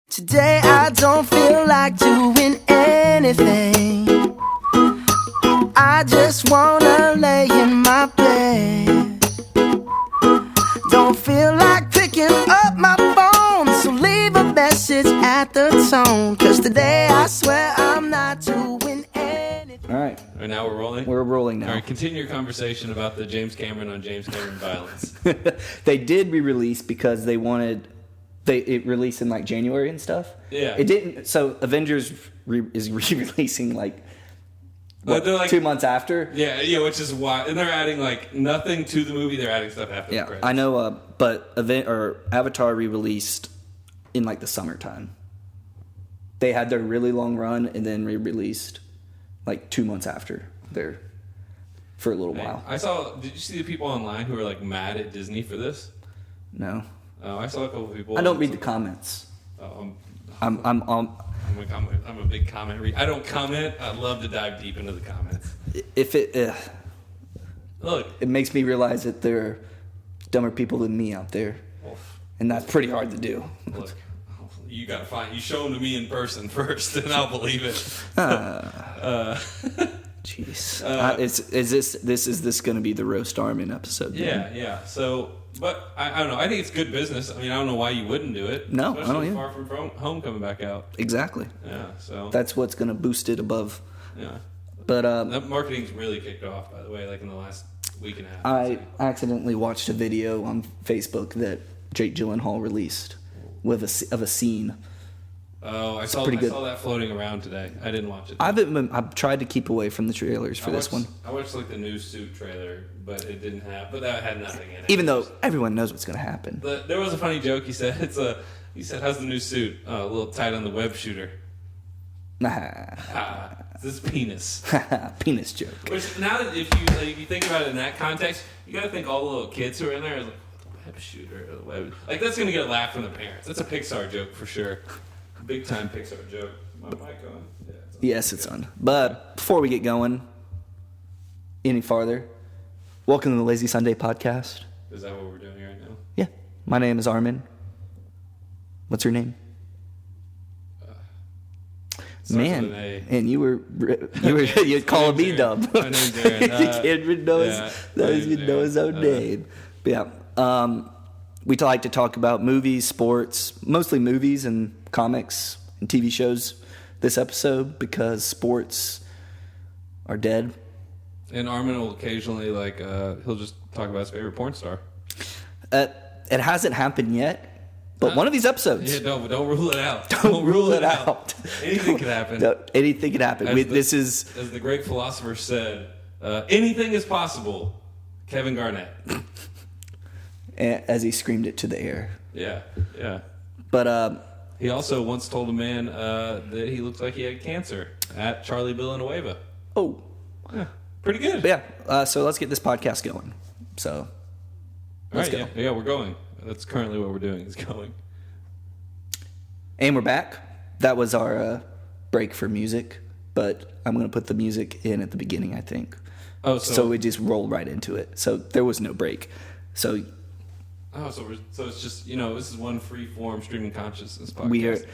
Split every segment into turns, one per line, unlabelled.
Today I don't feel like doing anything. I just wanna lay in my bed. Don't feel like picking up my phone, so leave a message at the tone. 'Cause today I swear I'm not doing anything.
All right.
All right, now we're rolling?
We're rolling now.
All right, continue your conversation about the James Cameron on James Cameron violence.
They did re-release because they wanted... it released in like January and stuff.
Yeah.
It didn't. So Avengers is re-releasing like
But they're like
2 months after.
Yeah, which is why, and they're adding like nothing to the movie. They're adding stuff after the
Yeah,
credits.
I know. But Avatar re-released in like the summertime. They had their really long run and then re-released like 2 months after for a little while.
Did you see the people online who were like mad at Disney for this?
No,
I saw a couple of people.
I don't read the comments.
I'm a big comment reader. I don't comment. I love to dive deep into the comments. Look,
it makes me realize that there are dumber people than me out there, and that's pretty hard to do.
Look, you gotta you show them to me in person first, and I'll believe it.
Jeez, is this going to be the roast Armin episode? Then?
Yeah. So, but I don't know. I think it's good business. I mean, I don't know why you wouldn't do it.
No,
especially
I don't either.
Far From Home coming back out.
Exactly.
Yeah. So
that's what's going to boost it above.
Yeah.
But
that marketing's really kicked off, by the way. Like in the last week and a half.
I accidentally watched a video on Facebook that Jake Gyllenhaal released of a scene.
Oh, I saw that floating around today. I didn't watch it.
I've tried to keep away from the trailers for this one.
I watched like the new Suit trailer, but it didn't have. But that had nothing in it.
Even though everyone knows what's going to happen.
But there was a funny joke. He said, "He said, how's the new suit? Oh, a little tight on the web shooter." This is penis.
Penis joke.
Which now that if you think about it in that context, you got to think all the little kids who are in there are like web shooter, like that's going to get a laugh from the parents. That's a Pixar joke for sure. Big time Pixar joke. Is my mic on? Yeah, it's on.
Yes, it's on. But before we get going any farther, welcome to the Lazy Sunday podcast.
Is that what we're doing right now?
Yeah. My name is Armin. What's your name? Man, and you calling me dumb.
My name's Aaron.
You can't even know his own name. But yeah. We like to talk about movies, sports, mostly movies and comics and TV shows this episode because sports are dead.
And Armin will occasionally, he'll just talk about his favorite porn star.
It hasn't happened yet, but one of these episodes.
Yeah, don't rule it out.
Don't rule it out.
Anything could happen.
No, anything could happen. As
the great philosopher said, anything is possible. Kevin Garnett.
As he screamed it to the air.
Yeah.
But
he also once told a man that he looked like he had cancer at Charlie Villanueva.
Oh.
Yeah, pretty good.
But yeah, so let's get this podcast going. So, let's go.
Yeah, we're going. That's currently what we're doing, is going.
And we're back. That was our break for music, but I'm going to put the music in at the beginning, I think.
Oh,
so we just roll right into it. So there was no break. So
it's just, this is one free form streaming consciousness podcast.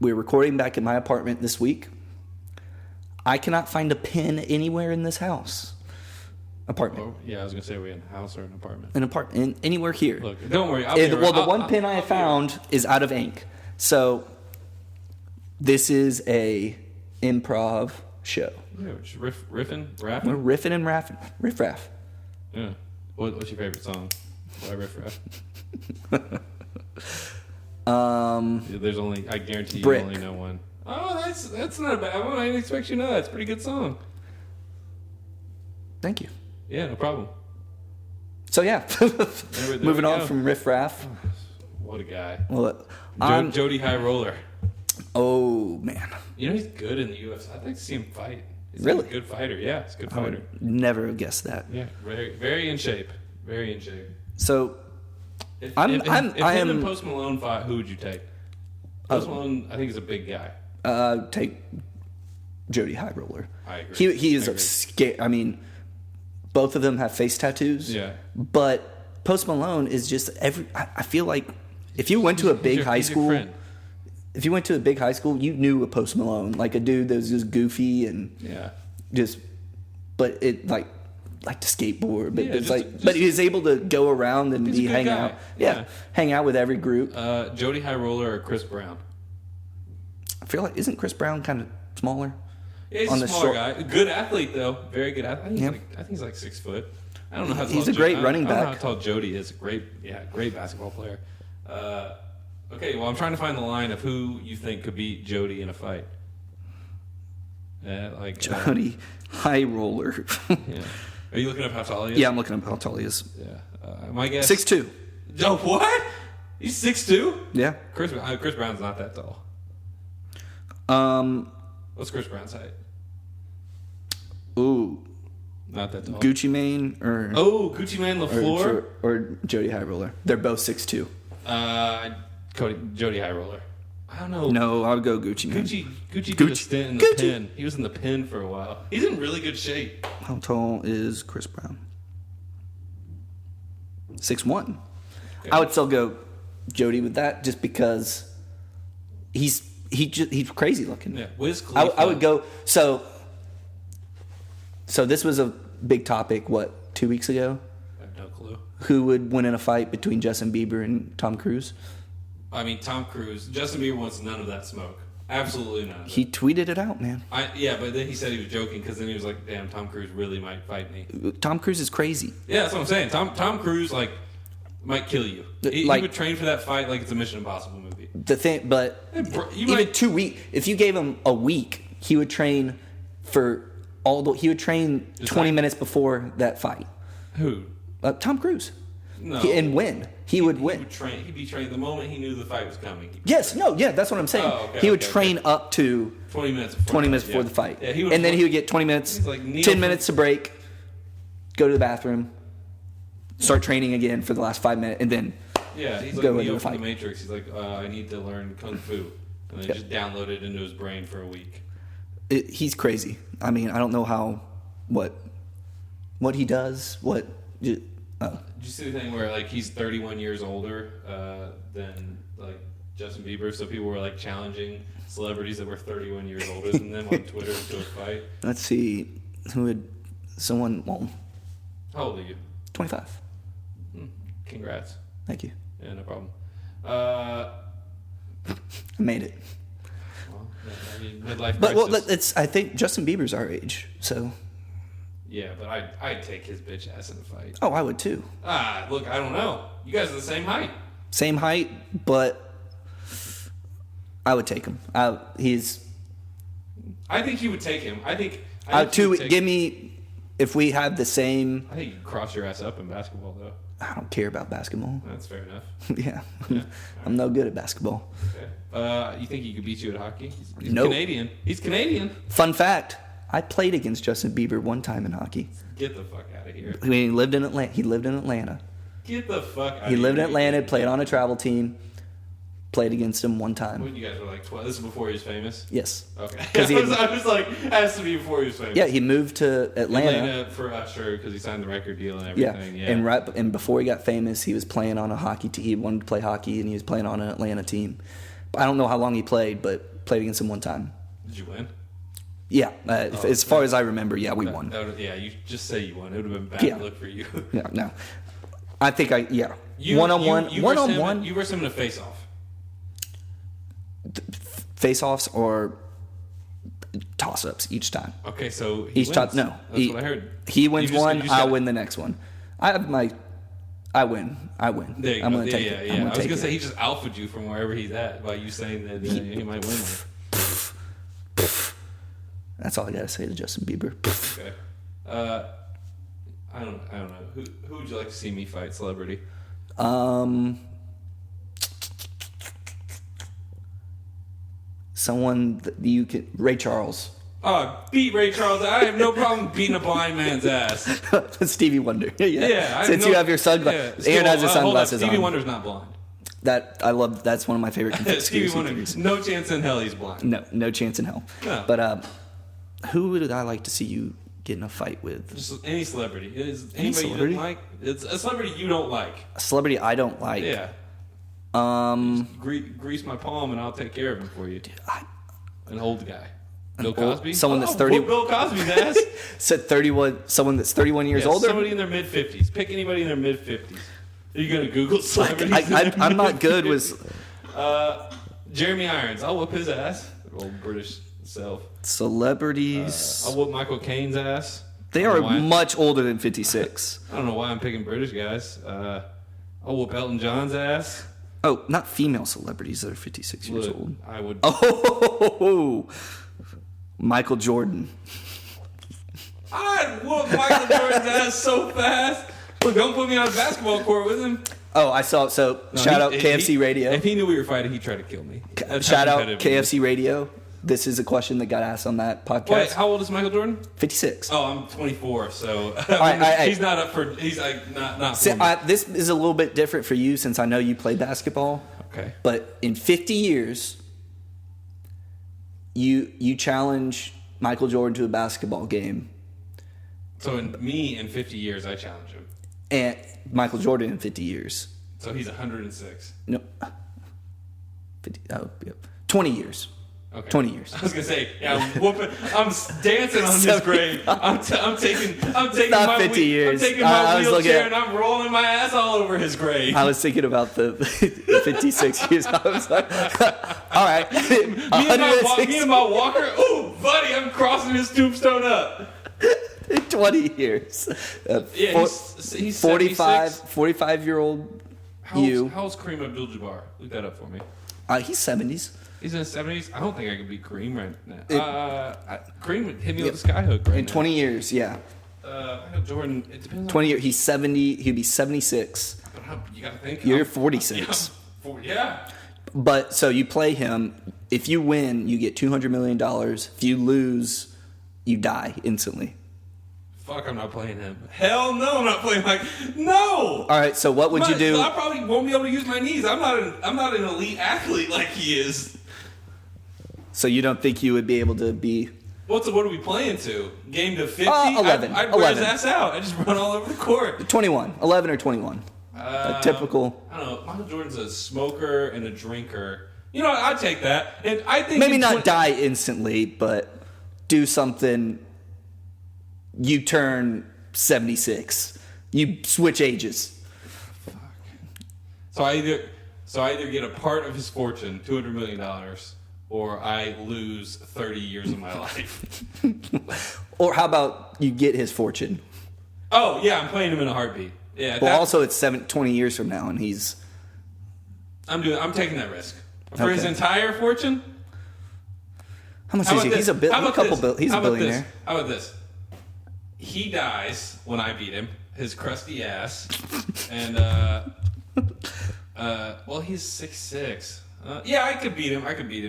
We're recording back in my apartment this week. I cannot find a pen anywhere in this house. Apartment.
Oh, yeah, I was going to say, are we in a house or an apartment?
An apartment. Anywhere here.
Look, don't worry.
The one pen I found is out of ink. So this is a improv show.
Yeah, we're just riffing, rapping.
We're riffing and raffing. Riff-raff.
Yeah. What's your favorite song? Why riff-raff? There's only, I guarantee
Brick.
You only know one. Oh, that's not a bad one. I didn't expect you to know that. It's a pretty good song.
Thank you.
Yeah, no problem.
So yeah, moving on from riff-raff.
What a guy.
Well,
Jody High Roller.
Oh man.
He's good in the UFC. I'd like to see him fight. He's
really?
a good fighter. Yeah, he's a good fighter.
I would never have guessed that.
Yeah, very, very in shape. Very in shape.
So,
if him and Post Malone fought, who would you take? Post Malone, I think, is a big guy.
Take Jody High Roller.
I agree.
He is a scare. I mean, both of them have face tattoos.
Yeah.
But Post Malone is just I feel like If you went to a big high
he's your
school,
friend.
if you went to a big high school, you knew a Post Malone, like a dude that was just goofy and just, but it like to skateboard, but it's but he was able to go around and hang out, hang out with every group.
Jody High Roller or Chris Brown?
I feel like isn't Chris Brown kind of smaller?
Yeah, he's a smaller guy. Good athlete though, very good athlete. I think he's like 6 foot. I don't know how tall.
He's a great running back.
I don't know how tall Jody is. Great basketball player. Okay, well, I'm trying to find the line of who you think could beat Jody in a fight.
Jody High Roller.
Yeah. Are you looking up how tall he is?
Yeah, I'm looking up how tall he is.
Yeah. My guess.
6'2".
Oh, what? He's 6'2"?
Yeah.
Chris Brown's not that tall. What's Chris Brown's height?
Ooh.
Not that tall.
Gucci Mane or
Gucci Mane LaFleur
or Jody High Roller. They're both 6'2".
Jody High Roller. I don't know.
No, I would go Gucci Mane.
Gucci did a stint in the pin. He was in the pin for a while. He's in really good shape.
How tall is Chris Brown? 6'1". Okay. I would still go Jody with that just because he's crazy looking.
Yeah, Wiz Khalifa.
I would go so this was a big topic 2 weeks ago?
I have no clue.
Who would win in a fight between Justin Bieber and Tom Cruise?
I mean, Tom Cruise. Justin Bieber wants none of that smoke. Absolutely none of it.
He tweeted it out, man.
But then he said he was joking because then he was like, damn, Tom Cruise really might fight me.
Tom Cruise is crazy.
Yeah, that's what I'm saying. Tom Cruise, might kill you. He would train for that fight like it's a Mission Impossible movie.
The thing, but even 2 weeks, if you gave him a week, he would train he would train 20 minutes before that fight.
Who?
Tom Cruise.
No.
And win. He would win.
He'd be trained the moment he knew the fight was coming.
That's what I'm saying. He would train up to
20 minutes
before the fight.
Yeah,
and then he would get 20 minutes, 10 minutes to break, go to the bathroom, start training again for the last 5 minutes, and then
he's
go
like
into
Neo
the
from
fight.
the Matrix. He's like, I need to learn Kung Fu. And then just download it into his brain for a week.
He's crazy. I mean, I don't know what he does,
Did you see the thing where he's 31 years older than Justin Bieber? So people were challenging celebrities that were 31 years older than them on Twitter to a fight.
Let's see, how
old are you?
25.
Congrats.
Thank you.
Yeah, no problem.
I made it.
Well, I mean, midlife crisis.
I think Justin Bieber's our age, so.
Yeah, but I'd take his bitch ass in a fight.
Oh, I would too.
Look, I don't know. You guys are the same height.
Same height, but I would take him.
I think you would take him.
Give me, if we have the same.
I think you'd cross your ass up in basketball, though.
I don't care about basketball.
That's fair enough.
Yeah. I'm no good at basketball.
Okay. You think he could beat you at hockey? He's
nope.
Canadian. He's Canadian.
Fun fact. I played against Justin Bieber one time in hockey.
Get the fuck out of here.
I mean, he lived in Atlanta.
Get the fuck out of here.
He lived in Atlanta, played on a travel team, played against him one time.
When you guys were 12, this is before he was famous?
Yes.
Okay. I was like, it has to be before he was famous.
Yeah, he moved to Atlanta.
For Usher, because he signed the record deal and everything.
Yeah. And before he got famous, he was playing on a hockey team. He wanted to play hockey, and he was playing on an Atlanta team. I don't know how long he played, but played against him one time.
Did you win?
Yeah, as far as I remember, we won.
You just say you won. It would have been bad luck for you.
Yeah, no. I think one-on-one.
You versus him in a face-off.
Face-offs or toss-ups each time.
Okay, so
each time. No,
that's what I heard.
He wins one. I'll win the next one. I win.
There you
I'm
go.
going to take it.
Yeah. I was going to say he just alphaed you from wherever he's at by you saying that he might win one.
That's all I got to say to Justin Bieber.
Okay. I don't know. Who would you like to see me fight? Celebrity.
Someone that you could. Ray Charles.
Oh, beat Ray Charles. I have no problem beating a blind man's ass.
Stevie Wonder.
Yeah.
Since you have your sunglasses. Aaron has his sunglasses on.
Stevie Wonder's not blind.
I love. That's one of my favorite
Stevie Wonder. No chance in hell he's blind.
No chance in hell.
No.
But who would I like to see you get in a fight with?
Just any celebrity. Is anybody you don't like? It's a celebrity you don't like.
A celebrity I don't like.
Yeah. Grease my palm and I'll take care of him for you. An old guy. Bill Cosby?
Someone that's 30.
Whoop Bill Cosby's ass.
Said 31. Someone that's 31 years older.
Somebody in their mid 50s. Pick anybody in their mid 50s. Are you gonna Google celebrities?
I'm not good with
Jeremy Irons. I'll whoop his ass. Old British self.
Celebrities.
I'll whoop Michael Caine's ass.
They are much older than 56.
I don't know why I'm picking British guys. I'll whoop Elton John's ass.
Oh, not female celebrities that are 56 years old.
I would.
Oh, Michael Jordan.
I'd whoop Michael Jordan's ass so fast. Look, don't put me on a basketball court with him.
Oh, I saw. So shout out KFC Radio.
If he knew we were fighting, he'd try to kill me.
Shout out KFC Radio. This is a question that got asked on that podcast.
Wait, how old is Michael Jordan?
56.
Oh, I'm 24, so he's not up for. He's like not.
See, this is a little bit different for you since I know you play basketball.
Okay.
But in 50 years, you challenge Michael Jordan to a basketball game.
So in 50 years, I challenge him.
And Michael Jordan in 50 years.
So he's 106.
No. 20 years.
Okay.
20 years.
I was gonna say, yeah, I'm whooping. I'm dancing on his grave. I'm taking
not
my
50 years.
I'm taking my wheelchair and I'm rolling my ass all over his grave.
I was thinking about the 56 years. I was like, all right.
Me and my walker. Ooh, buddy, I'm crossing his tombstone up.
20 years.
He's
45-year-old you.
How old's Kareem Abdul-Jabbar? Look that up for me.
He's 70s.
He's in his 70s? I don't think I could beat Kareem right now. Kareem would hit me with a skyhook right now.
In 20 years, yeah.
Jordan, it depends on...
20 years, he's 70, he'd be 76.
You gotta think...
You're 46.
Yeah.
But, so you play him. If you win, you get $200 million. If you lose, you die instantly.
Fuck, I'm not playing him. Hell no, I'm not playing no!
All right, so what would you do?
I probably won't be able to use my knees. I'm not an elite athlete like he is.
So you don't think you would be able to be...
What are we playing to? Game to 50?
11.
I'd wear his ass out. I just run all over the court.
21. 11 or 21. A typical...
I don't know. Michael Jordan's a smoker and a drinker. You know what? I'd take that. And I think...
Maybe not die instantly, but do something... You turn 76. You switch ages.
Fuck. So I either get a part of his fortune, $200 million... or I lose 30 years of my life.
Or how about you get his fortune?
Oh, yeah, I'm playing him in a heartbeat. Yeah.
Well, also it's 20 years from now, and he's...
I'm taking that risk. For his entire fortune?
How much is he? He's a billionaire.
How about this? He dies when I beat him, his crusty ass. And, well, he's 6'6". Yeah, I could beat him,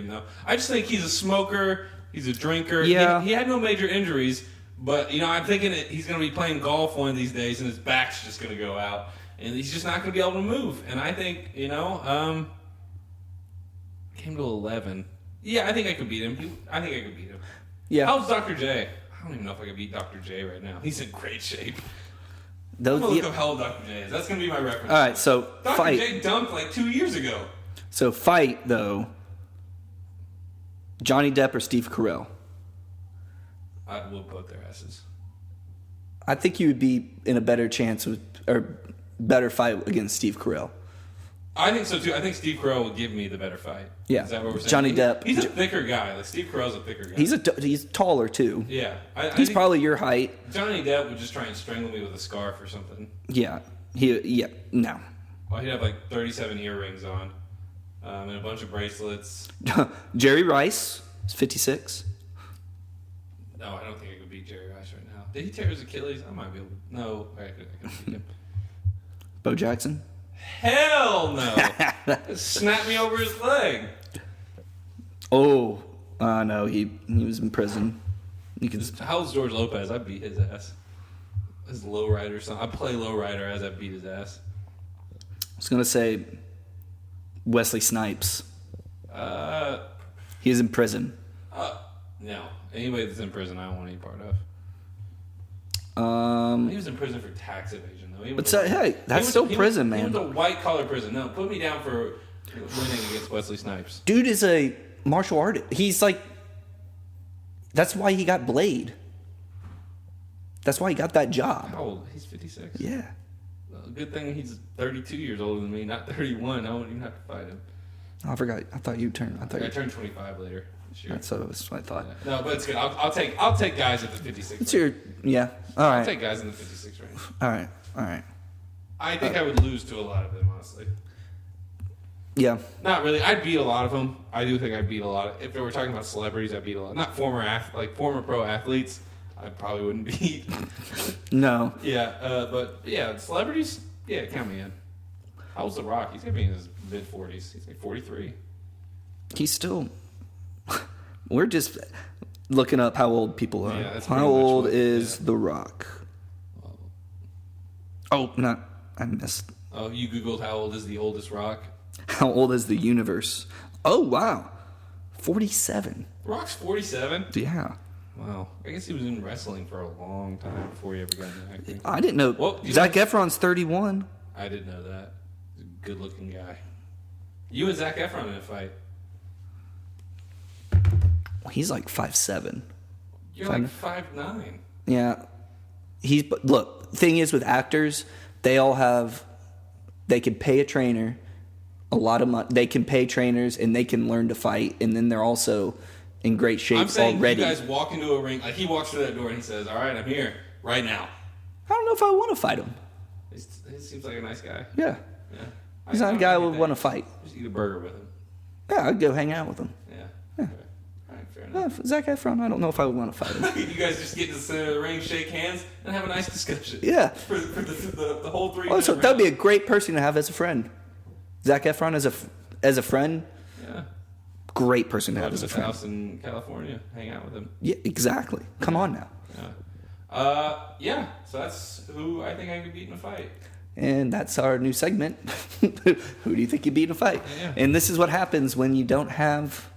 though. I just think he's a smoker. He's a drinker.
Yeah.
He had no major injuries, but, I'm thinking that he's going to be playing golf one of these days, and his back's just going to go out, and he's just not going to be able to move. And I think, came to 11. Yeah, I think I could beat him.
Yeah.
How's Dr. J? I don't even know if I could beat Dr. J right now. He's in great shape. I'm going to look up how old Dr. J is. That's going to be my reference.
All right, so
Dr.
fight.
J dunked like 2 years ago.
So fight, though. Johnny Depp or Steve Carell?
I'd whoop both their asses.
I think you would be in a better chance or better fight against Steve Carell.
I think so too. I think Steve Carell would give me the better fight.
Yeah.
Is that what we're saying?
Johnny Depp.
He's a thicker guy. Like Steve Carell's a thicker guy.
He's taller too.
Yeah.
He's probably your height.
Johnny Depp would just try and strangle me with a scarf or something.
Yeah. No.
Well, he'd have like 37 earrings on. And a bunch of bracelets.
Jerry Rice is 56.
No, I don't think I could beat Jerry Rice right now. Did he tear his Achilles? I might be able to. No, I could beat him.
Bo Jackson?
Hell no! Snap me over his leg.
Oh, no, he was in prison.
How's George Lopez? I beat his ass. His lowrider son. I play lowrider as I beat his ass.
I was gonna say Wesley Snipes. He's in prison.
No, anybody that's in prison, I don't want any part of. He was in prison for tax evasion, though.
Hey, that's still prison, man.
He went to white collar prison. No, put me down for winning against Wesley Snipes.
Dude is a martial artist. He's like, that's why he got Blade. That's why he got that job.
How old? He's 56.
Yeah.
Well, good thing he's 32 years older than me, not 31. I wouldn't even have to fight him.
Oh, I forgot. I thought you turned.
I turned 25 later this year.
That's what I thought.
Yeah. No, but it's good. I'll take guys at the 56.
It's your yeah. All right.
I'll take guys in the 56 range.
All right.
I think I would lose to a lot of them, honestly.
Yeah.
Not really. I'd beat a lot of them. I do think I'd beat a lot. If we were talking about celebrities, I'd beat a lot. Not former pro athletes. I probably wouldn't beat.
No.
Yeah, but yeah, celebrities. Yeah, count me in. How old's The Rock? He's gonna be in his mid 40s. He's like 43.
He's still. We're just looking up how old people are.
Yeah, that's
how
pretty much
old
what-
is
yeah.
The Rock? Oh, not. I missed.
Oh, you Googled how old is the oldest Rock?
How old is the universe? Oh, wow. 47.
Rock's 47?
Yeah.
Wow. I guess he was in wrestling for a long time before he ever got into acting.
I didn't know.
Well,
Zac Efron's 31.
I didn't know that. He's a good looking guy. You and Zac Efron in a fight.
He's like 5'7".
You're like 5'9".
Yeah. Look, thing is with actors, they can pay a trainer a lot of money. They can pay trainers and they can learn to fight, and then they're also in great shape
I'm saying
already.
you guys walk into a ring, like he walks through that door and he says, "All right, I'm here right now."
I don't know if I want to fight him.
He seems like a nice guy.
Yeah.
Yeah.
He's not a guy I would want to fight.
Just eat a burger with him.
Yeah, I'd go hang out with him.
Yeah. Okay. All right, fair enough.
Zac Efron, I don't know if I would want to fight him.
You guys just get to the center of the ring, shake hands, and have a nice discussion.
Yeah.
For the whole 3
Also,
minute
that'd be a
round.
great person to have as a friend. Zac Efron as a friend,
Yeah.
great person to
Go
have
to
as a
his
friend.
house in California, hang out with him.
Yeah, exactly. Come on now.
Yeah. Yeah. So that's who I think I could beat in a fight.
And that's our new segment. Who do you think you beat in a fight?
Yeah.
And this is what happens when you don't have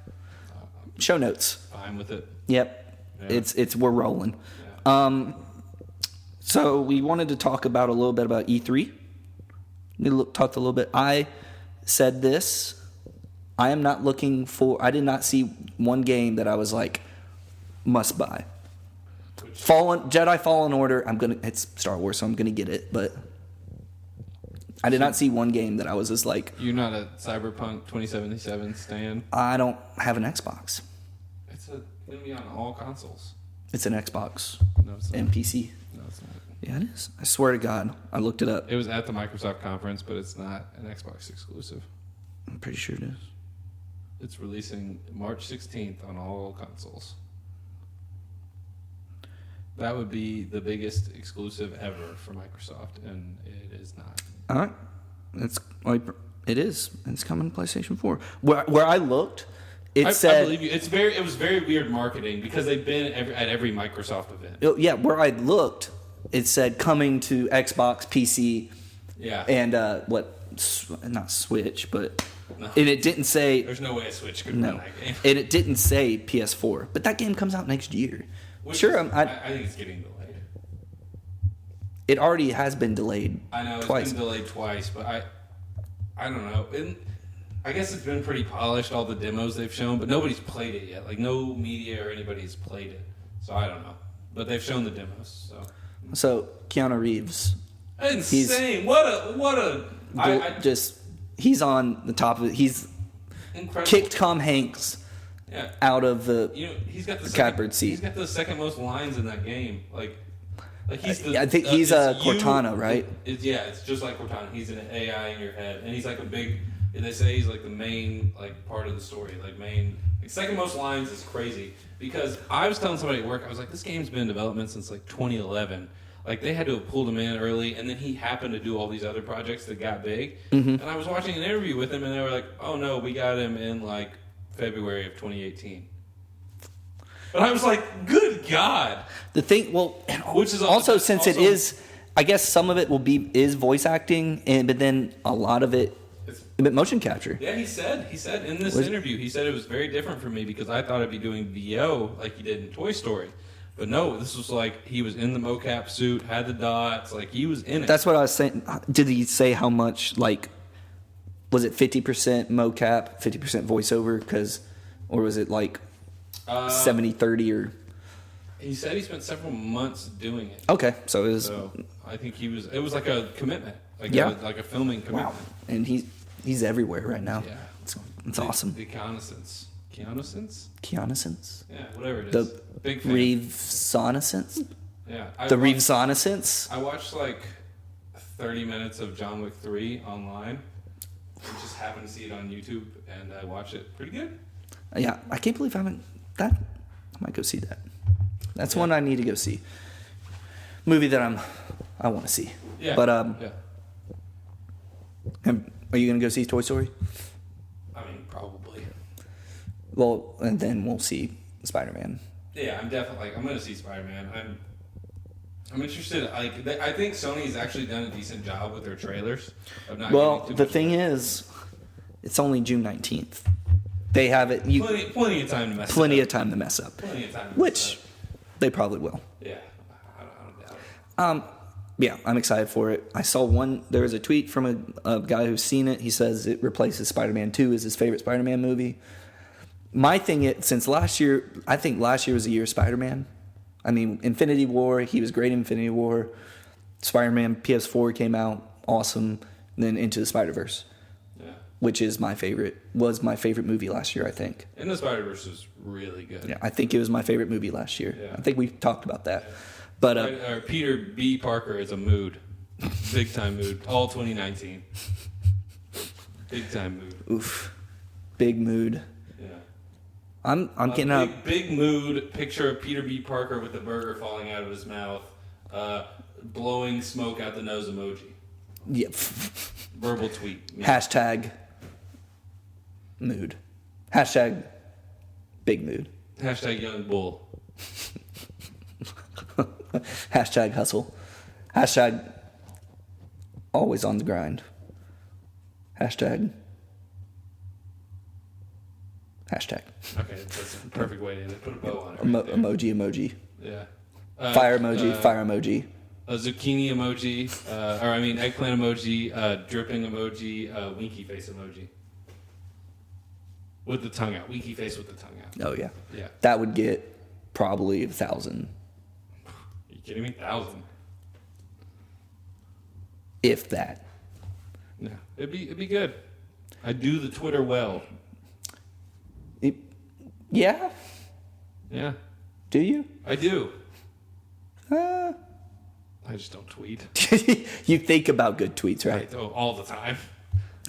show notes.
Fine with it.
Yep.
Yeah.
It's we're rolling.
Yeah.
So we wanted to talk about a little bit about E3. We talked a little bit. I said this. I did not see one game that I was like, must buy. Jedi Fallen Order. It's Star Wars, so I'm gonna get it. But I did not see one game that I was just like,
You're not a Cyberpunk 2077 stan.
I don't have an Xbox.
It's gonna be on all consoles.
It's an Xbox
No, it's not.
and PC.
No, it's not.
Yeah, it is. I swear to God, I looked it up.
It was at the Microsoft conference, but it's not an Xbox exclusive.
I'm pretty sure it is.
It's releasing March 16th on all consoles. That would be the biggest exclusive ever for Microsoft, and it is not.
All right, it is. It's coming to PlayStation 4. Where I looked,
I
said,
believe you. It was very weird marketing because they've been at every Microsoft event.
yeah, where I looked, it said coming to Xbox, PC,
Yeah.
and not Switch, but
No.
and it didn't say
There's no way a Switch could
no,
run that game.
and it didn't say PS4. But that game comes out next year.
Which
Sure,
is-
I
I think it's getting delayed.
it already has been delayed.
I know it's
twice.
been delayed twice, but I don't know. I guess it's been pretty polished, all the demos they've shown, but nobody's played it yet. Like no media or anybody's played it, so I don't know. But they've shown the demos, so
So Keanu Reeves,
insane. What a
he's on the top of it. He's
incredible.
kicked Tom Hanks
Yeah.
out of the.
He's got the
catbird seat.
He's got the second most lines in that game. Like he's the.
I think he's
it's you-
Cortana, right?
It's just like Cortana. He's an AI in your head, and he's like a big. And they say he's like the main part of the story, second most lines is crazy because I was telling somebody at work, I was like, this game's been in development since 2011. Like they had to have pulled him in early, and then he happened to do all these other projects that got big. Mm-hmm. And I was watching an interview with him, and they were like, "Oh no, we got him in February of 2018." And I was like, "Good God!"
The thing,
Which is
also
that's
since it
also-
is, I guess some of it is voice acting, but then a lot of it, but motion capture.
Yeah, he said in this interview, he said it was very different for me because I thought I'd be doing VO like he did in Toy Story. But no, this was he was in the mocap suit, had the dots, he was in it.
That's what I was saying. Did he say how much was it 50% mocap, 50% voiceover? Or was it like 70-30 or?
He said he spent several months doing it.
Okay, so it was.
So I think it was like a commitment, like a filming commitment.
Wow, and he's everywhere right now.
Yeah,
it's awesome.
The Keanu-sense.
Keanu-sense?
Yeah, whatever it is.
The
big fan.
Reeves-sonescence?
Yeah.
Reeves-sonescence?
I watched like 30 minutes of John Wick 3 online. I just happened to see it on YouTube, and I watched it. Pretty good.
Yeah, I can't believe I haven't. I might go see that. That's one I need to go see. Movie that I want to see.
Yeah.
But are you gonna go see Toy Story?
I mean, probably.
Well, and then we'll see Spider-Man.
Yeah, I'm definitely I'm gonna see Spider-Man. I'm interested. I think Sony's actually done a decent job with their trailers. Of not
Well, the thing is, it's only June 19th. They have it.
Plenty of time to mess up.
Plenty of time to mess up.
Plenty of time.
Which they probably will.
Yeah, I don't doubt it.
Yeah, I'm excited for it. I saw there was a tweet from a guy who's seen it. He says it replaces Spider-Man 2 as his favorite Spider-Man movie. My thing, since last year, I think last year was the year of Spider-Man. I mean, Infinity War, he was great in Infinity War. Spider-Man PS4 came out, awesome. And then Into the Spider-Verse, which is was my favorite movie last year, I think.
Into the Spider-Verse was really good.
Yeah, I think it was my favorite movie last year.
Yeah.
I think we talked about that.
Yeah.
But
Peter B. Parker is a mood. Big time mood. All 2019. Big time mood.
Oof. Big mood.
Yeah.
I'm getting up.
Big mood. Picture of Peter B. Parker with the burger falling out of his mouth. Blowing smoke out the nose emoji.
Yeah.
Verbal tweet. Yeah.
Hashtag mood. Hashtag big mood.
Hashtag young bull.
Hashtag hustle. Hashtag always on the grind. Hashtag.
Okay, that's a perfect way to end it. Put a bow on it.
Emoji.
Yeah.
Fire emoji.
A zucchini emoji, eggplant emoji, dripping emoji, winky face emoji. With the tongue out. Winky face with the tongue out.
Oh, yeah.
Yeah.
That would get probably 1,000.
Are you kidding me? 1,000.
If that.
Yeah. It'd be good. I do the Twitter well.
Yeah?
Yeah.
Do you?
I do. I just don't tweet.
You think about good tweets, right?
All the time.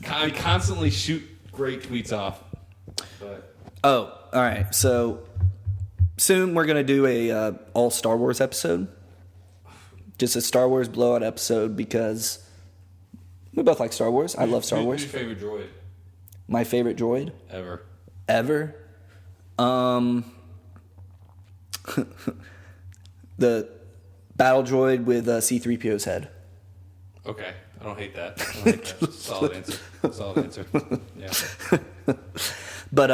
I constantly shoot great tweets off. But
all right. So soon we're gonna do a all Star Wars episode, just a Star Wars blowout episode because we both like Star Wars. I love Star Wars.
Who's your favorite droid?
My favorite droid ever. The battle droid with C-3PO's head.
Okay, I don't hate that. Solid answer. Yeah.
But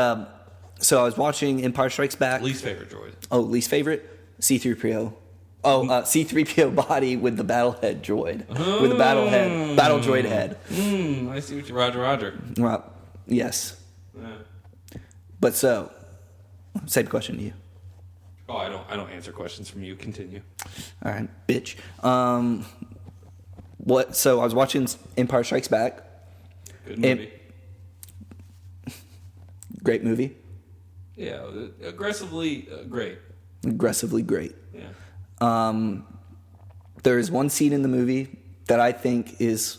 so I was watching Empire Strikes Back.
Least favorite droid.
Oh, least favorite? C-3PO. C-3PO body with the battle head droid. With the battle droid head.
I see what you... Roger.
Well, yes.
Yeah.
But so, same question to you.
Oh, I don't answer questions from you. Continue.
All right, bitch. So I was watching Empire Strikes Back.
Good movie.
Great movie.
Yeah, aggressively great.
Aggressively great.
Yeah.
There is one scene in the movie that I think is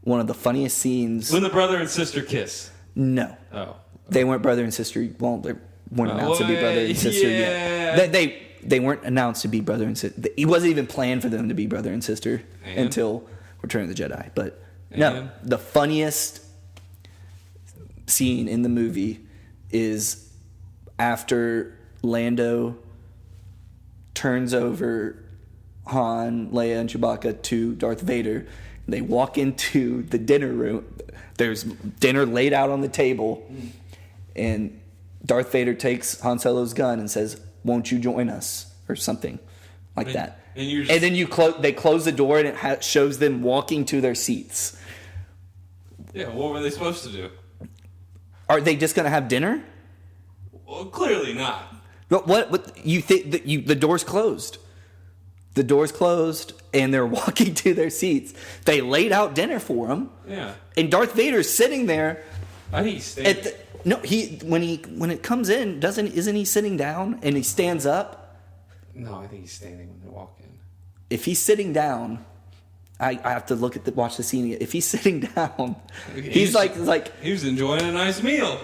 one of the funniest scenes.
When the brother and sister kiss.
No.
Oh.
They weren't brother and sister. Well, they weren't announced to be brother and sister yet. They weren't announced to be brother and sister. It wasn't even planned for them to be brother and sister until Return of the Jedi. But no, the funniest scene in the movie is after Lando turns over Han, Leia, and Chewbacca to Darth Vader. They walk into the dinner room. There's dinner laid out on the table, and Darth Vader takes Han Solo's gun and says, "Won't you join us?" or something like that. And then they close the door, and it shows them walking to their seats.
Yeah, what were they supposed to do?
Are they just going to have dinner?
Well, clearly not.
But what you think that the door's closed? The door's closed, and they're walking to their seats. They laid out dinner for them.
Yeah.
And Darth Vader's sitting there.
I think he's standing.
No, when it comes in, isn't he sitting down and he stands up?
No, I think he's standing when they walk in.
If he's sitting down, I have to watch the scene again. If he's sitting down, he's like
he was enjoying a nice meal.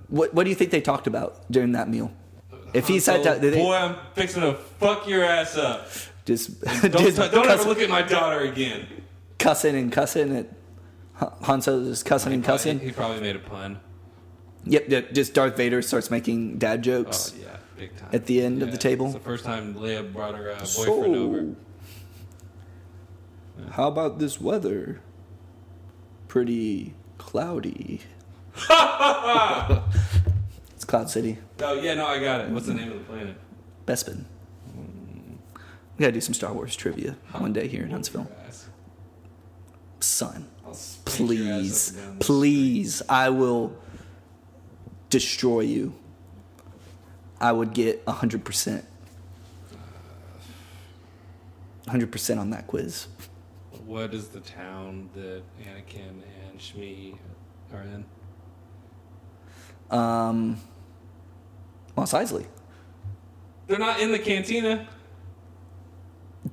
What do you think they talked about during that meal? If he sat down,
boy, I'm fixing to fuck your ass up.
Just
don't ever look at my daughter again.
Cussing at Han Solo's just cussing and cussing.
He probably made a pun.
Yep. Just Darth Vader starts making dad jokes.
Oh yeah, big time.
At the end of the table.
It's the first time Leia brought her boyfriend over.
Yeah. How about this weather? Pretty cloudy. It's Cloud City.
Oh yeah, no, I got it. What's the name of the planet?
Bespin. We gotta do some Star Wars trivia one day here in Huntsville. Son, please, I will destroy you. I would get 100%. 100% on that quiz.
What is the town that Anakin and Shmi are in?
Mos Eisley.
They're not in the cantina.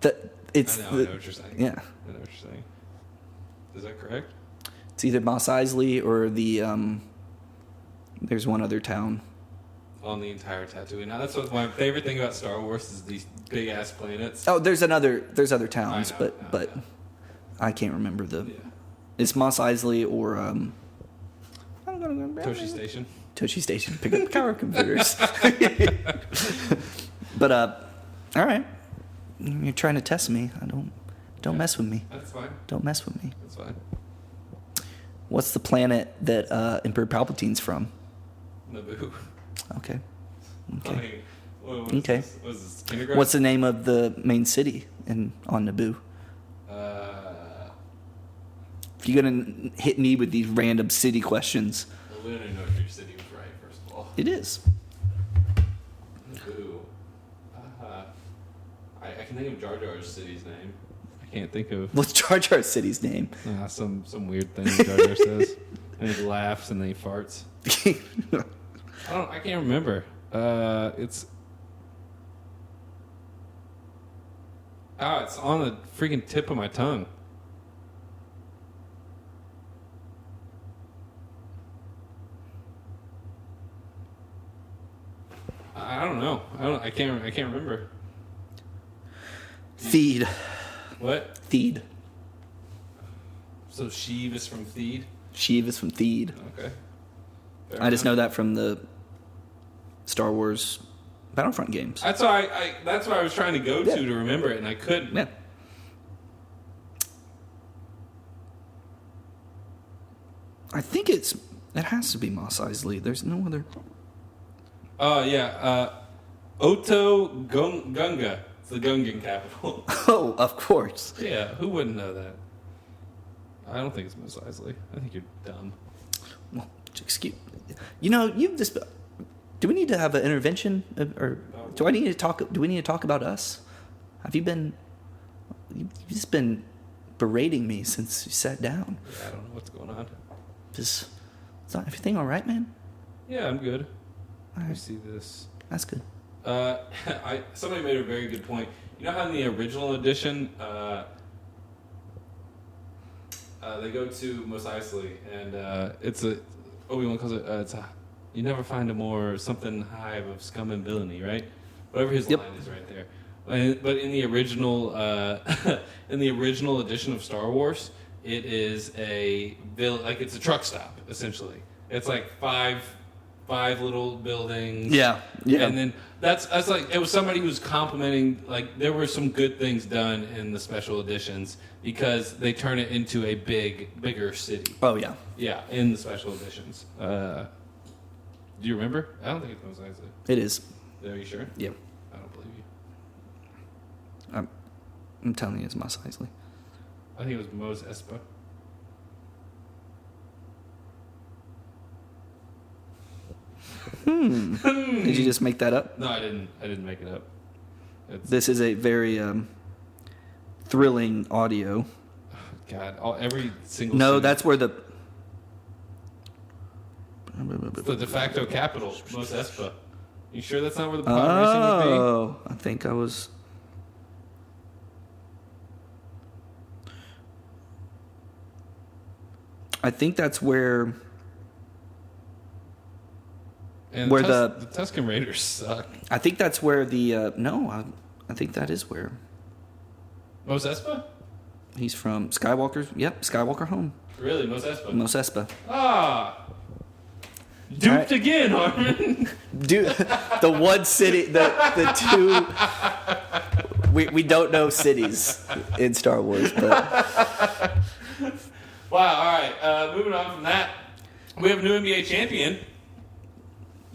I know what you're saying.
Yeah.
I know what you're saying. Is that correct?
It's either Mos Eisley or the there's one other town.
On the entire Tatooine. Now that's what my favorite thing about Star Wars is these big ass planets.
Oh, there's other towns,
I know,
but I can't remember the.
Yeah.
It's Mos Eisley or
Toshi Station.
Toshi Station. Pick up power computers. But all right. You're trying to test me. Don't mess with me.
That's fine.
Don't mess with me.
That's fine.
What's the planet that Emperor Palpatine's from?
Naboo.
Okay.
Okay.
Okay.
Was this kindergarten?
What's the name of the main city on Naboo? If you're gonna hit me with these random city questions.
Well, we don't even know if your city was right, first of all.
It is.
Naboo. I can think of Jar Jar's city's name. I can't think of.
What's Jar Jar's city's name?
Some weird thing Jar Jar says. And he laughs and then he farts. I can't remember. It's on the freaking tip of my tongue. I don't know. I can't remember.
Theed.
What?
Theed.
So Sheev is from Theed?
Sheev is from Theed.
Okay.
I just know that from the Star Wars Battlefront games.
That's why I was trying to go to remember it, and I couldn't.
Yeah. I think it has to be Mos Eisley. There's no other.
Oh yeah, Oto Gunga. It's the Gungan capital.
Oh, of course.
Yeah, who wouldn't know that? I don't think it's Mos Eisley. I think you're dumb.
Well, excuse. You've just. Do we need to have an intervention, or do we need to talk about us? Have you been? You've just been berating me since you sat down.
Yeah, I don't know what's going on.
Is everything all right, man?
Yeah, I'm good.
All
Let me
right.
see this.
That's good.
Somebody made a very good point. You know how in the original edition, they go to Mos Eisley, and Obi-Wan calls it, you never find a more something hive of scum and villainy, right? Whatever his line is right there. But in the original, edition of Star Wars, it is it's a truck stop essentially. It's like five little buildings.
Yeah.
And then that's like it was somebody who was complimenting, like there were some good things done in the special editions because they turn it into a bigger city.
Oh yeah.
Yeah, in the special editions. Do you remember? I don't think it's Mos Eisley.
It is.
Are you sure?
Yeah.
I don't believe you.
I'm telling you, it's Mos Eisley.
I think it was Mos Espa.
Did you just make that up?
No, I didn't. I didn't make it up.
This is a very thrilling audio.
God, every single.
No,
city.
that's where the
de facto capital, Mos Espa. You sure that's not where the pod racing would be?
Oh, I think I was. I think that's where.
And
where
the Tuscan Raiders suck.
I think that's where the no. I think that is where
Mos Espa?
he's from. Skywalker's. Yep, Skywalker home.
Really, Mos Espa?
Mos Espa.
Ah. Duped
Right.
again, Armin.
Dude, the one city, the two. We don't know cities in Star Wars, but
Wow, all right. Moving on from that, we have a new NBA champion.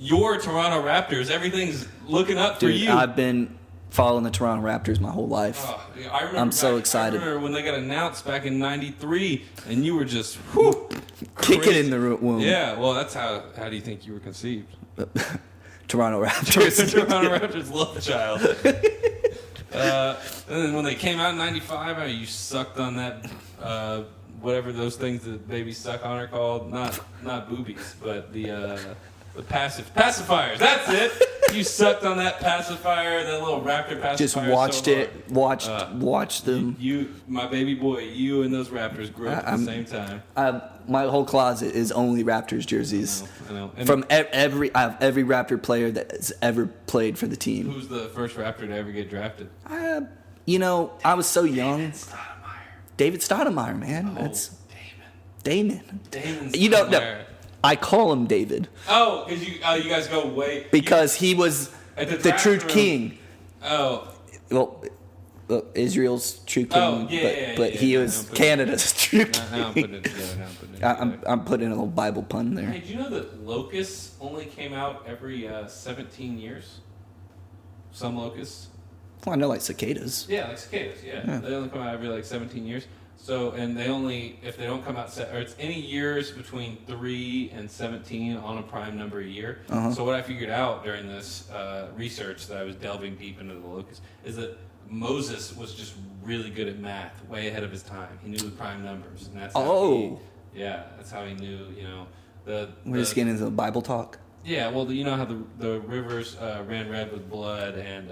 Your Toronto Raptors. Everything's looking up for
dude,
you.
I've been following the Toronto Raptors my whole life.
Oh, I remember
I'm so excited.
I remember when they got announced back in '93, and you were just
Kick
crazy.
it in the womb.
Yeah, well, that's how do you think you were conceived?
Toronto Raptors.
Toronto Raptors love child. And then when they came out in '95, you sucked on that, whatever those things that babies suck on are called. Not boobies, but the pacifiers. That's it. You sucked on that pacifier, that little Raptor pacifier.
Just watched
so
it. Watched them.
You, my baby boy, you and those Raptors grew up at the same time.
My whole closet is only Raptors jerseys.
I know. And
From I have every Raptor player that has ever played for the team.
who's the first Raptor to ever get drafted?
I was so young. David Stoudemire, man. That's Damon.
Damon
You don't know.
Stoudemire.
I call him David
Oh, because you guys go way
because he was
At the
the
draft
true
room.
king.
Oh,
Well, Israel's true king,
Oh, yeah,
but
yeah,
he
yeah,
was
I'm putting-
Canada's true king.
now I'm putting it together.
I'm putting a little Bible pun there.
Hey, do you know that locusts only came out every 17 years? Some locusts.
Well, I know like cicadas.
Yeah, like cicadas. Yeah, they only come out every 17 years. So, and they only if they don't come out, or it's any years between 3 and 17 on a prime number a year. So what I figured out during this research that I was delving deep into the locusts is that Moses was just really good at math, way ahead of his time. He knew the prime numbers, and that's how that's how he knew.
We're just getting into the Bible talk.
Yeah, well, you know how the rivers ran red with blood, and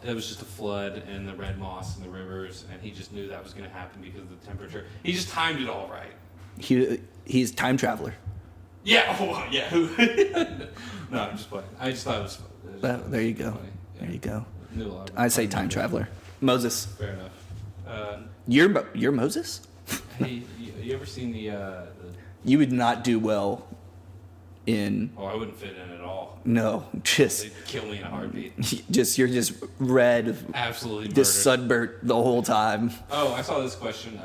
it was just a flood and the red moss in the rivers, and he just knew that was going to happen because of the temperature. He just timed it all right.
He's time traveler.
Yeah, yeah. No, I'm just playing. I just thought it was fun.
There you go.
Funny. Yeah.
There you go.
Knew a lot about
I say
it.
time traveler. Moses.
Fair enough.
You're Moses?
Hey, you ever seen the
You would not do well in.
Oh, I wouldn't fit in at all.
No, just
They'd kill me in a heartbeat.
you're just red,
Absolutely murdered.
just sunburnt the whole time.
Oh, I saw this question.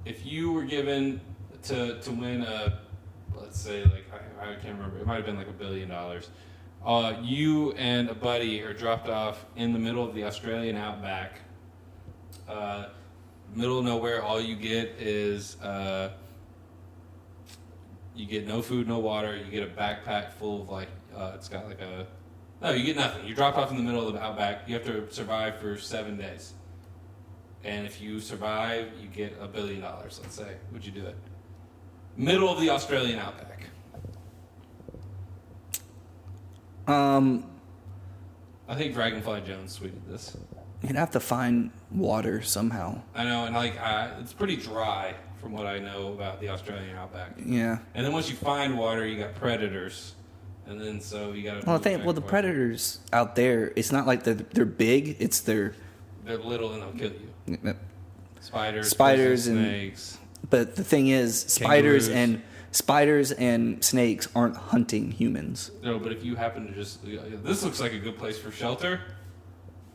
If you were given to win let's say I can't remember, it might have been like $1 billion. You and a buddy are dropped off in the middle of the Australian outback. Middle of nowhere. All you get is you get no food, no water. You get a backpack full of it's got no, you get nothing. You're dropped off in the middle of the outback. You have to survive for 7 days. And if you survive, you get $1 billion, let's say. Would you do it? Middle of the Australian outback. I think Dragonfly Jones tweeted this.
You'd have to find water somehow.
I know, and it's pretty dry from what I know about the Australian outback.
Yeah.
And then once you find water, you got predators, and then so you got to.
The predators out there, it's not like they're big. It's
they're little and they'll kill you. Spiders
Spiders and
snakes.
But the thing is, spiders and snakes aren't hunting humans.
No, but if you happen to this looks like a good place for shelter,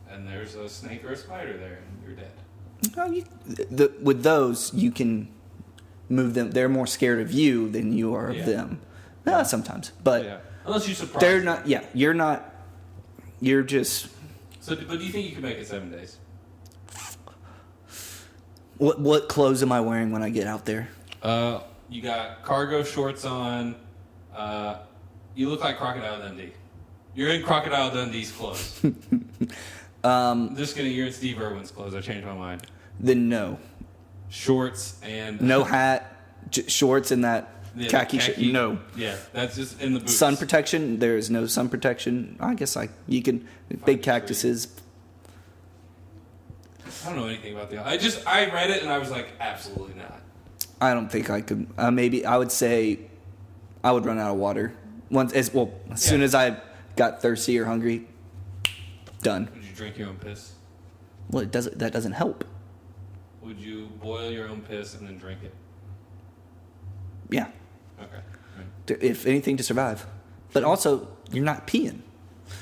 and there's a snake or a spider there, and you're dead.
With those, you can move them. They're more scared of you than you are of them. No, sometimes, but
yeah. Unless you surprise
they're
them.
not. Yeah, you're not. You're just.
So, but do you think you can make it 7 days?
What clothes am I wearing when I get out there?
You got cargo shorts on, You look like Crocodile Dundee. You're in Crocodile Dundee's clothes. Just kidding. You're in Steve Irwin's clothes. I changed my mind.
Then no.
Shorts and...
No hat, shorts and that khaki shirt. No.
Yeah, that's just in the boots.
Sun protection. There is no sun protection. I guess you can... Big cactuses.
I don't know anything about I read it and I was like, absolutely not.
I don't think I could. Maybe I would say I would run out of water. As soon as I got thirsty or hungry, done.
Would you drink your own piss?
Well, that doesn't help.
Would you boil your own piss and then drink it?
Yeah.
Okay. Right.
If anything, to survive. But also, you're not peeing.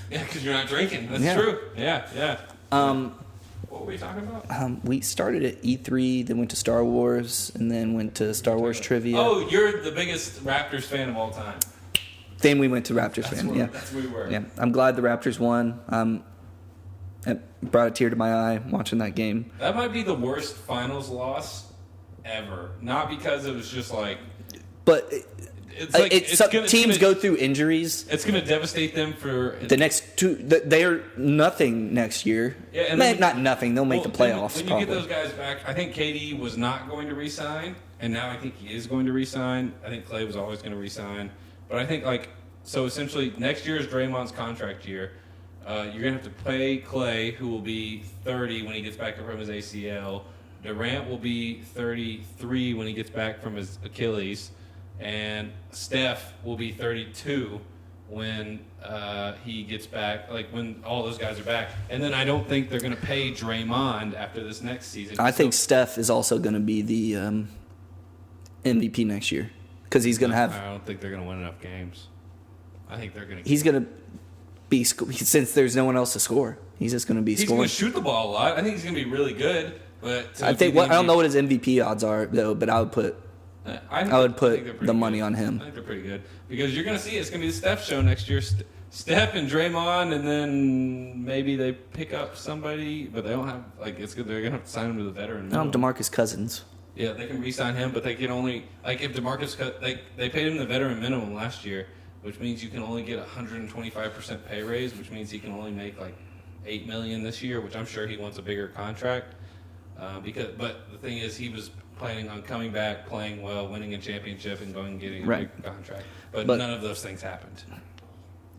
Yeah, because you're not drinking. That's true. Yeah. What were we talking about?
We started at E3, then went to Star Wars, and then went to Star Wars trivia.
Oh, you're the biggest Raptors fan of all time.
Then we went to Raptors fan. Yeah,
that's where we were.
Yeah, I'm glad the Raptors won. It brought a tear to my eye watching that game.
That might be the worst finals loss ever. Not because it was just like...
But teams go through injuries.
It's going to devastate them for...
The next two... They're nothing next year. Yeah, and not nothing. They'll make the playoffs,
when you get those guys back, I think KD was not going to re-sign, and now I think he is going to re-sign. I think Clay was always going to re-sign. But I think, so essentially, next year is Draymond's contract year. You're going to have to pay Clay, who will be 30 when he gets back from his ACL. Durant will be 33 when he gets back from his Achilles. And Steph will be 32 when he gets back, when all those guys are back. And then I don't think they're going to pay Draymond after this next season.
I think Steph is also going to be the MVP next year. Because he's going to have...
I don't think they're going to win enough games. I think they're going to...
He's going to be... Since there's no one else to score, he's just going to be scoring.
He's going to shoot the ball a lot. I think he's going to be really good. But
I don't know what his MVP odds are, though, but I would put... I would put the money on him.
I think they're pretty good. Because you're going to see it's going to be the Steph show next year. Steph and Draymond, and then maybe they pick up somebody, but they don't have... it's good. They're going to have to sign him to the veteran minimum.
DeMarcus Cousins.
Yeah, they can re-sign him, but they can only... if DeMarcus... They paid him the veteran minimum last year, which means you can only get 125% pay raise, which means he can only make, $8 million this year, which I'm sure he wants a bigger contract. But the thing is, he was planning on coming back, playing well, winning a championship, and going and getting a big contract. But none of those things happened.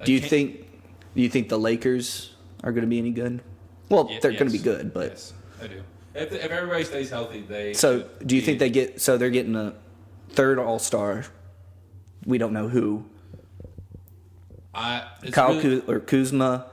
Do you think the Lakers are going to be any good? Well, they're going to be good, but...
Yes, I do. If everybody stays healthy, they...
So, do you think they get... So, they're getting a third All-Star. We don't know who. Kuzma.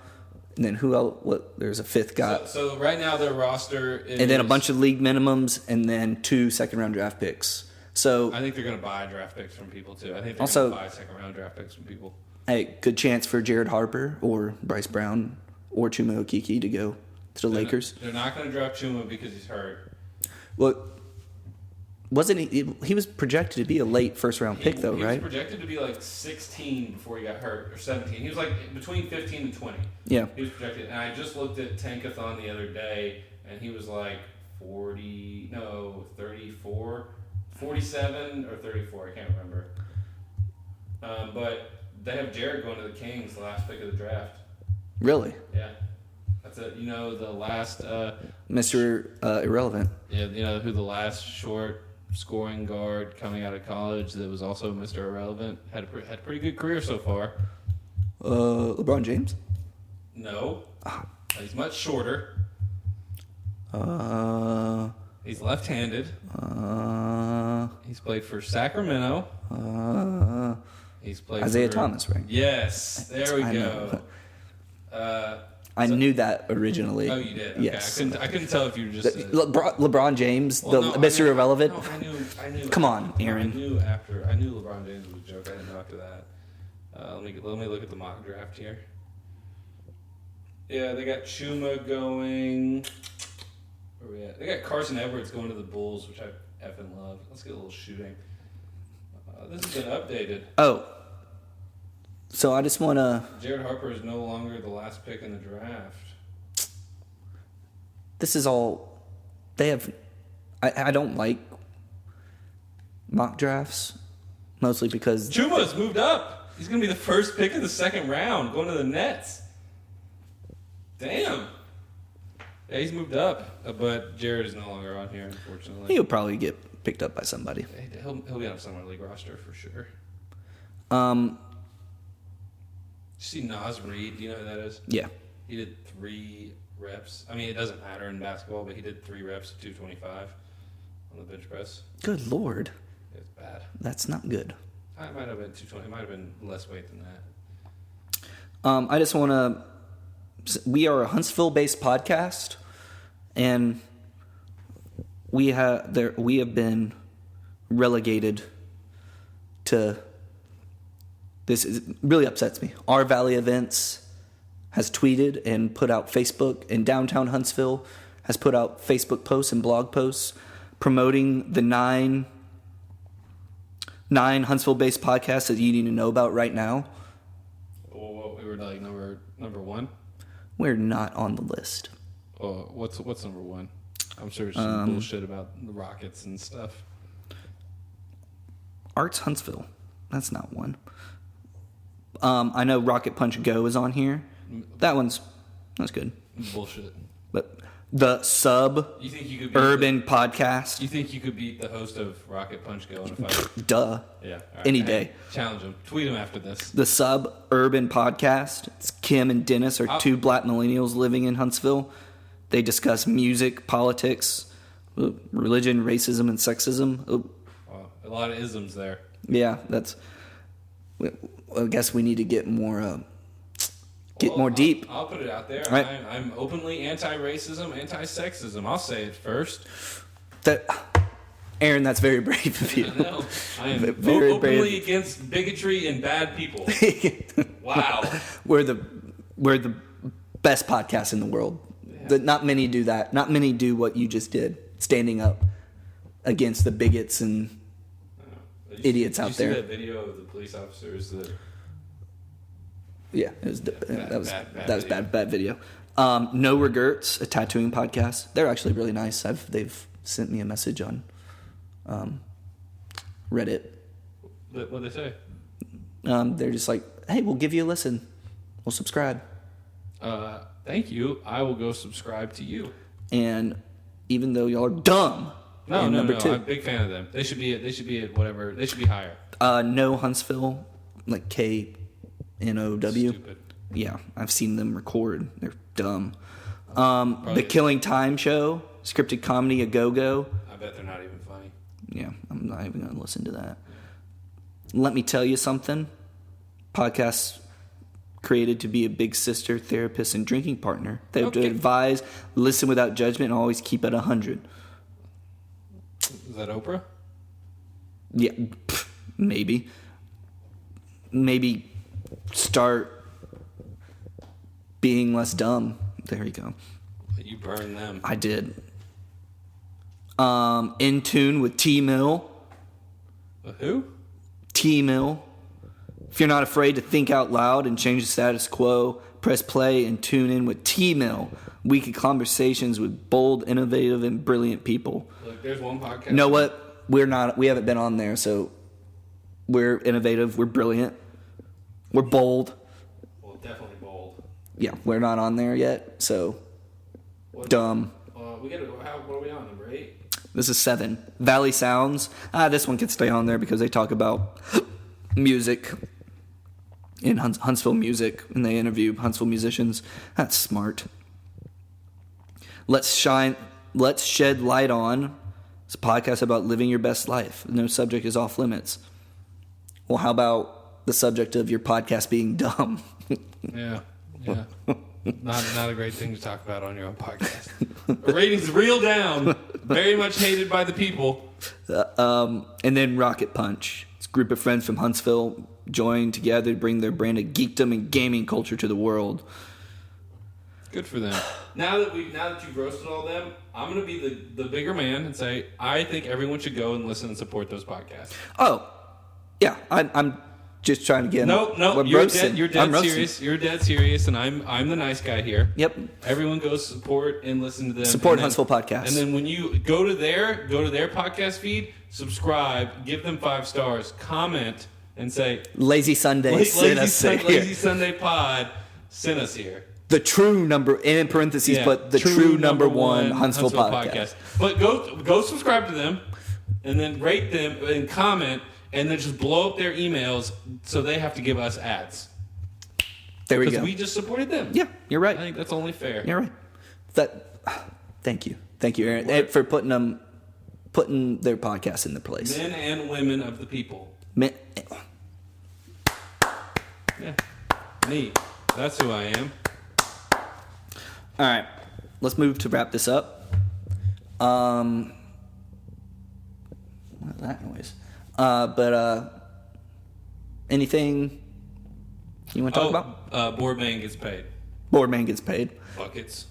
And then who else? There's a fifth guy.
So right now their roster is...
And then a bunch of league minimums, and then 2 second-round draft picks. So
I think they're going to buy draft picks from people, too. I think they're going to buy second-round draft picks from people.
Hey, good chance for Jared Harper or Bryce Brown or Chuma Okeke to go to the Lakers.
They're not going to draft Chuma because he's hurt.
Well, wasn't he was projected to be a late first-round pick, though, right?
He was projected to be 16 before he got hurt, or 17. He was between 15 and 20.
Yeah.
He was projected. And I just looked at Tankathon the other day, and he was 34, 47 or 34. I can't remember. But they have Jared going to the Kings, the last pick of the draft.
Really?
Yeah. That's the last...
Mr. Irrelevant.
Yeah, who the last short scoring guard coming out of college that was also Mr. Irrelevant. Had a pretty good career so far.
LeBron James?
No. He's much shorter. He's left-handed. He's played for Sacramento. He's played
Isaiah Thomas, right?
Yes. There we go.
I knew that originally.
Oh, you did? Okay.
Yes.
I couldn't tell if you were just...
LeBron James, Mr. Irrelevant?
No, I knew.
Come on, Aaron.
I knew LeBron James was a joke. I didn't know after that. Let me look at the mock draft here. Yeah, they got Chuma going... Where are we at? They got Carson Edwards going to the Bulls, which I effing love. Let's get a little shooting. This has been updated.
Oh. So I just want to...
Jared Harper is no longer the last pick in the draft.
This is all... They have... I don't like mock drafts, mostly because...
Chuma's moved up. He's going to be the first pick of the second round, going to the Nets. Damn. Yeah, he's moved up, but Jared is no longer on here, unfortunately.
He'll probably get picked up by somebody.
He'll be on a summer league roster for sure.
Did
you see Nas Reed? Do you know who that is?
Yeah.
He did 3 reps. I mean, it doesn't matter in basketball, but he did 3 reps of 225 on the bench press.
Good Lord.
It's bad.
That's not good.
It might have been 220. It might have been less weight than that.
I just want to... We are a Huntsville-based podcast, and we have been relegated to... This really upsets me. Our Valley Events has tweeted and put out Facebook, and Downtown Huntsville has put out Facebook posts and blog posts promoting the 9 Huntsville-based podcasts that you need to know about right now.
Well, we were like number 1.
We're not on the list.
Oh, what's number 1? I'm sure it's some bullshit about the Rockets and stuff.
Arts Huntsville. That's not one. I know Rocket Punch Go is on here. That's good.
Bullshit.
But the
you think you could
urban podcast.
You think you could beat the host of Rocket Punch Go in a fight?
Duh.
Yeah. Right.
Any day.
Challenge him. Tweet him after this.
The urban podcast. It's Kim and Dennis are 2 black millennials living in Huntsville. They discuss music, politics, religion, racism, and sexism.
Wow. A lot of isms there.
Yeah, I guess we need to get more deep.
I'll put it out there.
Right.
I'm openly anti-racism, anti-sexism. I'll say it first.
Aaron, that's very brave of you.
I know. I am
very
openly
brave.
against bigotry and bad people. Wow.
We're the best podcast in the world. Yeah. Not many do that. Not many do what you just did, standing up against the bigots and idiots out there.
Did you see that video of the police officers that...
Yeah, that was bad video. No Regrets, a tattooing podcast. They're actually really nice. They've sent me a message on Reddit.
What'd they say?
They're just like, hey, we'll give you a listen. We'll subscribe.
Thank you. I will go subscribe to you.
And even though y'all are dumb,
no,
I'm
a big fan of them. They should be at whatever. They should be higher.
No Huntsville, like KNOW.
Stupid.
Yeah, I've seen them record. They're dumb. The Killing Time Show, scripted comedy, a go-go.
I bet they're not even funny.
Yeah, I'm not even going to listen to that. Let me tell you something. Podcasts created to be a big sister, therapist, and drinking partner. They have to advise, listen without judgment, and always keep at 100.
Is that Oprah?
Yeah, maybe. Maybe start being less dumb. There you go.
You burned them.
I did. In Tune with T-Mill.
Who?
T-Mill. If you're not afraid to think out loud and change the status quo, press play and tune in with T-Mill. Weekly conversations with bold, innovative, and brilliant people.
Look, there's one podcast.
You know what? We haven't been on there, so we're innovative, we're brilliant, we're bold.
Well, definitely bold.
Yeah, we're not on there yet, so dumb.
What are we on, number 8?
This is 7. Valley Sounds. This one can stay on there because they talk about music in Huntsville music, and they interview Huntsville musicians. That's smart. Let's Shed Light On. It's a podcast about living your best life. No subject is off limits. Well, how about the subject of your podcast being dumb?
Yeah. Not a great thing to talk about on your own podcast. The ratings real down. Very much hated by the people.
And then Rocket Punch. It's a group of friends from Huntsville joined together to bring their brand of geekdom and gaming culture to the world.
Good for them. Now that you've roasted all them, I'm going to be the bigger man and say I think everyone should go and listen and support those podcasts.
Oh, yeah. I'm just trying to get.
No. You're dead serious. You're dead serious, and I'm the nice guy here.
Yep.
Everyone goes support and listen to them.
Support Huntsville podcast.
And then when you go to their podcast feed, subscribe, give them 5 stars, comment, and say,
Lazy Sunday sent us here.
Lazy Sunday Pod sent us here.
The true number, and in parentheses, but the true number one Huntsville podcast.
But go subscribe to them, and then rate them and comment, and then just blow up their emails so they have to give us ads.
There we go.
Because we just supported them.
Yeah, you're right.
I think that's only fair.
You're right. Thank you, Aaron, for putting their podcast into place.
Men and women of the people.
Men.
Yeah, me. That's who I am.
All right, let's move to wrap this up. What is that noise? Anything you want to talk about?
Boardman gets paid.
Boardman gets paid.
Buckets.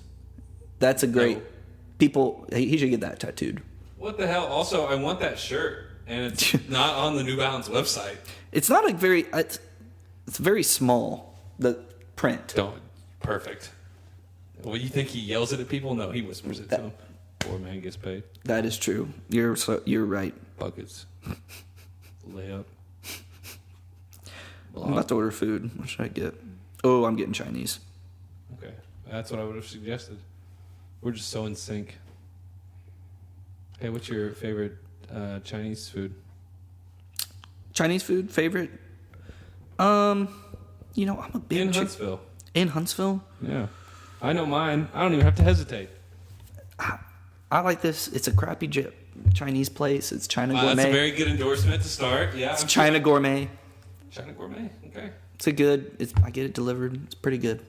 That's a great. People, he should get that tattooed.
What the hell? Also, I want that shirt, and it's not on the New Balance website.
It's not it's very small. The print.
Perfect. Well, you think he yells it at people? No, he whispers it to them. Boardman gets paid.
That is true. You're right.
Buckets. Layup.
I'm about to order food. What should I get? Oh, I'm getting Chinese.
Okay. That's what I would have suggested. We're just so in sync. Hey, what's your favorite Chinese food?
Chinese food? Favorite? I'm a big...
In Huntsville.
In Huntsville?
Yeah. I know mine. I don't even have to hesitate.
I like this. It's a crappy Chinese place. It's China Gourmet.
That's a very good endorsement to start. Yeah.
It's China Gourmet.
China Gourmet. Okay.
I get it delivered. It's pretty good.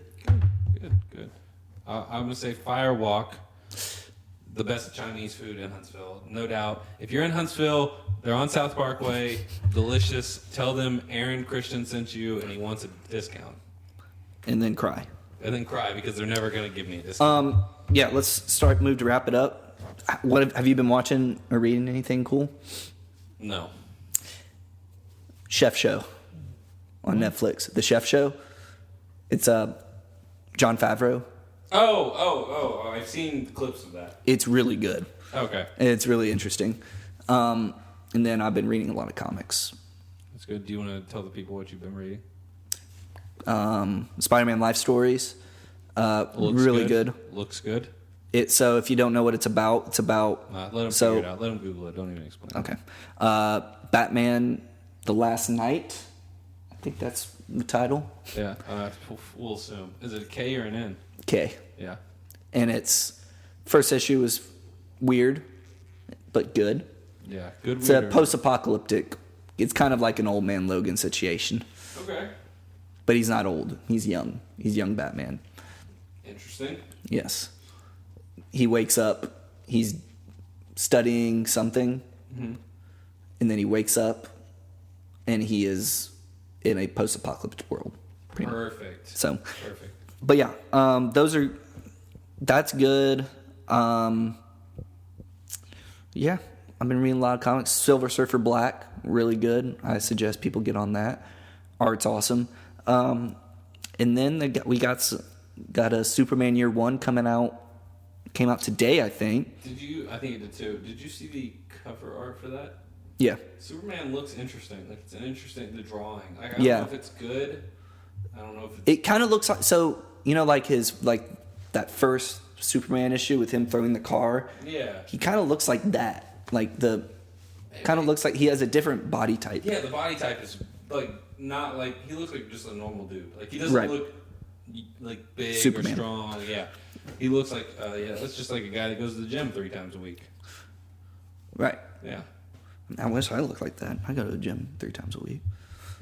Good. I'm going to say Firewalk, the best Chinese food in Huntsville. No doubt. If you're in Huntsville, they're on South Parkway. Delicious. Tell them Aaron Christian sent you and he wants a discount.
And then cry.
Because they're never going to give me a discount.
Yeah, let's move to wrap it up. Have you been watching or reading anything cool?
No.
Chef Show on Netflix. The Chef Show. It's Jon Favreau.
Oh, I've seen clips of that.
It's really good.
Okay.
It's really interesting. And then I've been reading a lot of comics.
That's good. Do you want to tell the people what you've been reading?
Spider-Man Life Stories. Really good.
Looks good.
So if you don't know what it's about,
let them figure it out. Let them Google it. Don't even explain.
Okay. Batman: The Last Night. I think that's the title.
Yeah. We'll assume. Is it a K or an N?
K.
Yeah.
And its first issue is weird, but good.
Yeah. Good.
It's a post-apocalyptic. It's kind of like an Old Man Logan situation.
Okay.
But he's not old. He's young. He's young Batman.
Interesting.
Yes. He wakes up. He's studying something. Mm-hmm. And then he wakes up. And he is in a post-apocalyptic world.
Perfect.
So.
Perfect.
But yeah. That's good. Yeah. I've been reading a lot of comics. Silver Surfer Black. Really good. I suggest people get on that. Art's awesome. And then we got a Superman Year One coming out. Came out today, I think.
I think it did too. Did you see the cover art for that?
Yeah.
Superman looks interesting. Like it's the drawing. Like I don't know if it's good. I don't know if
it kind of looks like like that first Superman issue with him throwing the car.
Yeah.
He kind of looks like that. Looks like he has a different body type.
Yeah, the body type is not like he looks like just a normal dude. Like he doesn't look like big
Superman.
or strong. Yeah, he looks like that's just like a guy that goes to the gym 3 times a week.
Right.
Yeah.
I wish I looked like that. I go to the gym 3 times a week.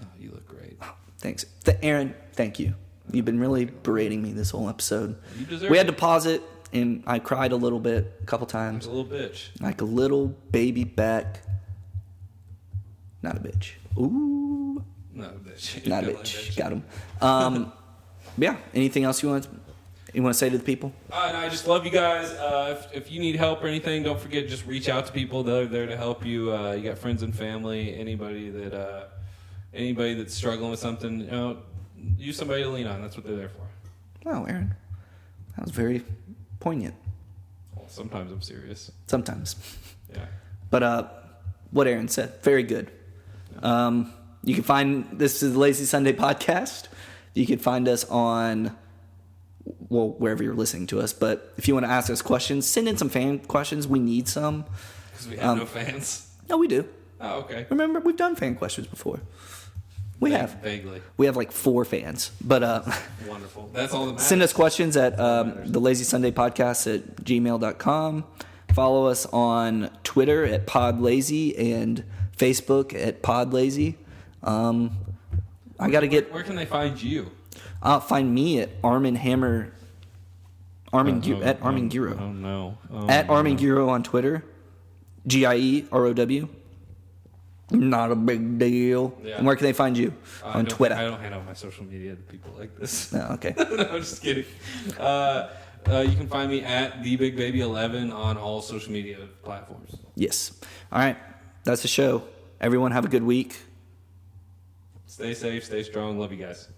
Oh, you look great.
Oh, thanks, Aaron. Thank you. You've been really berating me this whole episode.
You deserve
We had to pause it, and I cried a little bit, a couple times.
Like a little bitch.
Like a little baby back. Not a bitch. Ooh.
Not a bitch.
Not a bitch. Got him. Yeah. Anything else you want to say to the people?
No, I just love you guys. If you need help or anything, don't forget, just reach out to people. They're there to help you. You got friends and family. Anybody that's struggling with something, use somebody to lean on. That's what they're there for.
Wow, Aaron. That was very poignant.
Well, sometimes I'm serious.
Sometimes.
Yeah.
But what Aaron said, very good. You can find this is the Lazy Sunday podcast. You can find us on, well, wherever you're listening to us. But if you want to ask us questions, send in some fan questions. We need some.
Because we have no fans.
No, we do.
Oh, okay.
Remember, we've done fan questions before. We have.
Vaguely.
We have like 4 fans. But
wonderful. That's all that matters.
Send us questions at the Lazy Sunday Podcast at gmail.com. Follow us on Twitter at PodLazy and Facebook at PodLazy. I got to get.
Where can they find you?
Find me at Armin Hammer. At Armin Giro.
Oh no.
At Armin Giro on Twitter. GIEROW. Not a big deal. Yeah. And where can they find you? On Twitter.
I don't hand out my social media to people like this.
Oh, okay.
No, I'm just kidding. You can find me at TheBigBaby11 on all social media platforms.
Yes. All right. That's the show. Everyone have a good week.
Stay safe, stay strong. Love you guys.